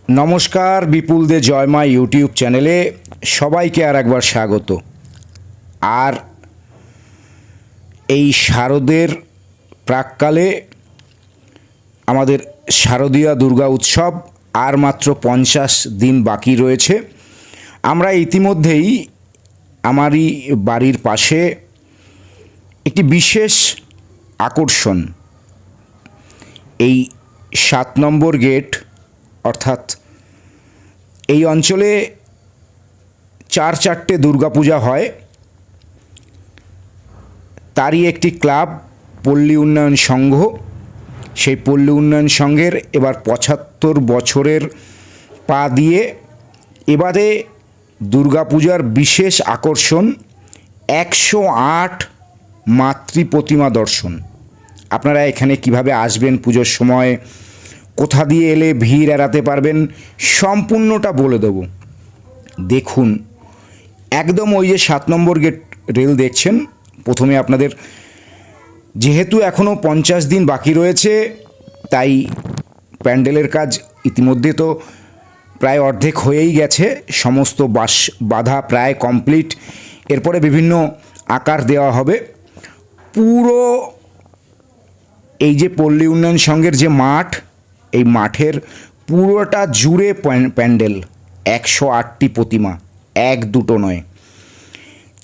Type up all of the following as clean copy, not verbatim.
নমস্কার, বিপুল দে জয়মা ইউটিউব চ্যানেলে সবাইকে আর একবার স্বাগত। আর এই শারদের প্রাককালে আমাদের শারদীয়া দুর্গা উৎসব আর মাত্র 50 দিন বাকি রয়েছে। আমরা ইতিমধ্যেই আমারই বাড়ির পাশে একটি বিশেষ আকর্ষণ, এই 7 নম্বর গেট, অর্থাৎ এই অঞ্চলে 4-4টে দুর্গাপূজা হয়। তারই একটি ক্লাব, পল্লী উন্নয়ন সংঘ। সেই পল্লী উন্নয়ন সংঘের এবার 75 বছরের পা দিয়ে এবারে দুর্গাপূজার বিশেষ আকর্ষণ 108 মাতৃ প্রতিমা দর্শন। আপনারা এখানে কিভাবে আসবেন, পুজোর সময় কোথা দিয়ে এলে ভিড় এড়াতে পারবেন, সম্পূর্ণটা বলে দেব। দেখুন, একদম ওই যে 7 নম্বর গেট রেল দেখছেন, প্রথমে আপনাদের, যেহেতু এখনও 50 দিন বাকি রয়েছে, তাই প্যান্ডেলের কাজ ইতিমধ্যে তো প্রায় অর্ধেক হয়েই গেছে, সমস্ত বাধা প্রায় কমপ্লিট। এরপরে বিভিন্ন আকার দেওয়া হবে। পুরো এই যে পল্লী উন্নয়ন সংঘের যে মাঠ, এই মাঠের পুরোটা জুড়ে প্যান্ডেল, 108টি প্রতিমা, এক দুটো নয়।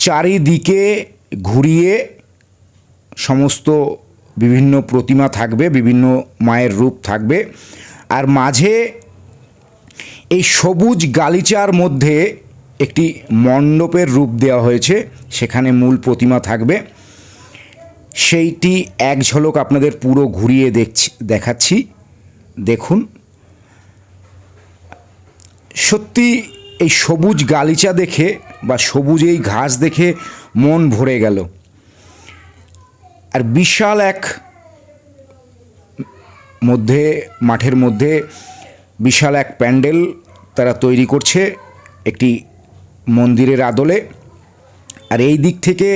চারিদিকে ঘুরিয়ে সমস্ত বিভিন্ন প্রতিমা থাকবে, বিভিন্ন মায়ের রূপ থাকবে। আর মাঝে এই সবুজ গালিচার মধ্যে একটি মণ্ডপের রূপ দেওয়া হয়েছে, সেখানে মূল প্রতিমা থাকবে। সেইটি এক ঝলক আপনাদের পুরো ঘুরিয়ে দেখাচ্ছি। দেখুন, সত্যি এই সবুজ গালিচা দেখে বা সবুজ এই ঘাস দেখে মন ভরে গেল। আর বিশাল এক মাঠের মধ্যে বিশাল এক প্যান্ডেল তারা তৈরি করছে একটি মন্দিরের আদলে। আর এই দিক থেকে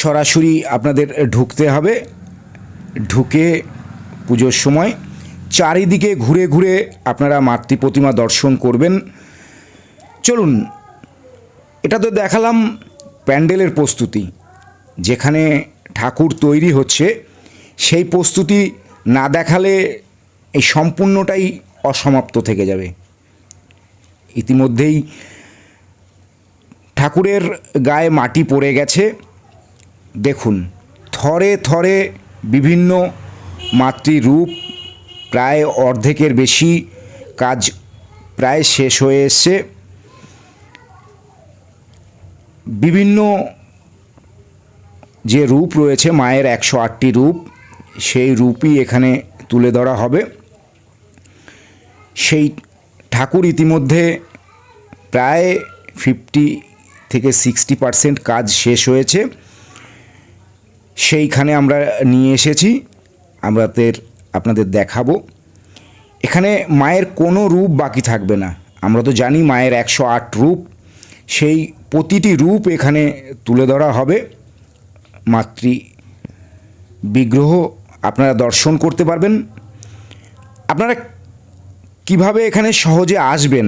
সরাসরি আপনাদের ঢুকতে হবে। ঢুকে পুজোর সময় চারিদিকে ঘুরে ঘুরে আপনারা মাতৃ প্রতিমা দর্শন করবেন। চলুন, এটা তো দেখালাম প্যান্ডেলের প্রস্তুতি, যেখানে ঠাকুর তৈরি হচ্ছে সেই প্রস্তুতি না দেখালে এই সম্পূর্ণটাই অসমাপ্ত থেকে যাবে। ইতিমধ্যেই ঠাকুরের গায়ে মাটি পড়ে গেছে। দেখুন, থরে থরে বিভিন্ন মাতৃরূপ, প্রায় অর্ধেকের বেশি কাজ প্রায় শেষ হয়ে এসছে। বিভিন্ন যে রূপ রয়েছে মায়ের, 108টি রূপ, সেই রূপই এখানে তুলে ধরা হবে। সেই ঠাকুর ইতিমধ্যে প্রায় 50 থেকে 60% কাজ শেষ হয়েছে। সেইখানে আমরা নিয়ে এসেছি, আপনাদের দেখাবো। এখানে মায়ের কোনো রূপ বাকি থাকবে না। আমরা তো জানি মায়ের 108 রূপ, সেই প্রতিটি রূপ এখানে তুলে ধরা হবে। মাতৃ বিগ্রহ আপনারা দর্শন করতে পারবেন। আপনারা কিভাবে এখানে সহজে আসবেন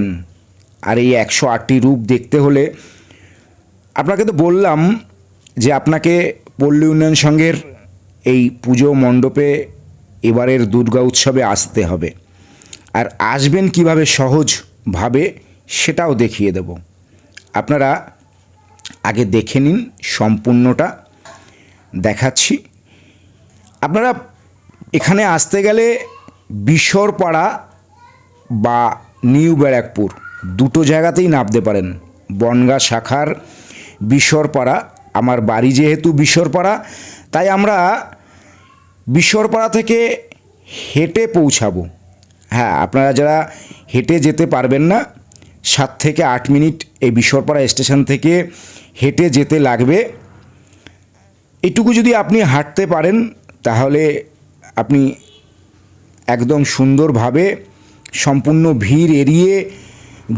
আর এই 108টি রূপ দেখতে হলে, আপনাকে তো বললাম যে আপনাকে পল্লী উন্নয়ন সংঘের এই পুজো মণ্ডপে এবারের দুর্গা উৎসবে আসতে হবে। আর আসবেন কিভাবে সহজভাবে সেটাও দেখিয়ে দেব। আপনারা আগে দেখে নিন, সম্পূর্ণটা দেখাচ্ছি। আপনারা এখানে আসতে গেলে বিশরপাড়া বা নিউ ব্যারাকপুর দুটো জায়গাতেই নামতে পারেন। বনগাঁ শাখার বিশরপাড়া, আমার বাড়ি যেহেতু বিশরপাড়া, তাই আমরা বিশরপাড়া থেকে হেঁটে পৌঁছাবো। হ্যাঁ, আপনারা যারা হেঁটে যেতে পারবেন না, 7 থেকে 8 মিনিট এই বিশরপাড়া স্টেশন থেকে হেঁটে যেতে লাগবে। এটুকু যদি আপনি হাঁটতে পারেন, তাহলে আপনি একদম সুন্দরভাবে সম্পূর্ণ ভিড় এড়িয়ে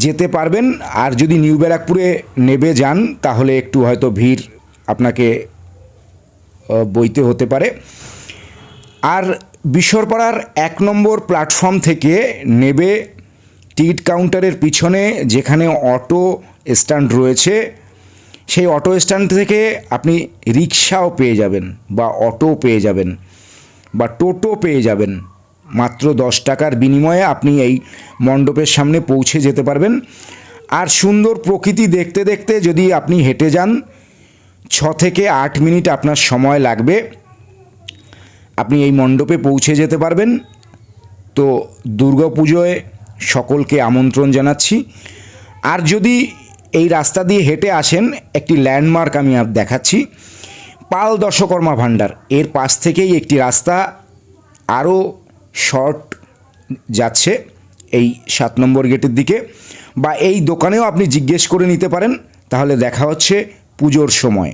যেতে পারবেন। আর যদি নিউ ব্যারাকপুরে নেমে যান, তাহলে একটু হয়তো ভিড় আপনাকে বইতে হতে পারে। আর বিশরপাড়ার 1 নম্বর প্ল্যাটফর্ম থেকে নেবে টিকিট কাউন্টারের পিছনে যেখানে অটো স্ট্যান্ড রয়েছে, সেই অটো স্ট্যান্ড থেকে আপনি রিক্সাও পেয়ে যাবেন বা অটো পেয়ে যাবেন বা টোটো পেয়ে যাবেন। মাত্র 10 টাকার বিনিময়ে আপনি এই মণ্ডপের সামনে পৌঁছে যেতে পারবেন। আর সুন্দর প্রকৃতি দেখতে দেখতে যদি আপনি হেঁটে যান, 6 থেকে 8 মিনিট আপনার সময় লাগবে, আপনি এই মণ্ডপে পৌঁছে যেতে পারবেন। তো দুর্গাপুজোয় সকলকে আমন্ত্রণ জানাচ্ছি। আর যদি এই রাস্তা দিয়ে হেঁটে আসেন, একটি ল্যান্ডমার্ক আমি দেখাচ্ছি, পাল দশকর্মা ভাণ্ডার, এর পাশ থেকেই একটি রাস্তা আরও শর্ট যাচ্ছে এই 7 নম্বর গেটের দিকে, বা এই দোকানেও আপনি জিজ্ঞেস করে নিতে পারেন। তাহলে দেখা হচ্ছে পুজোর সময়।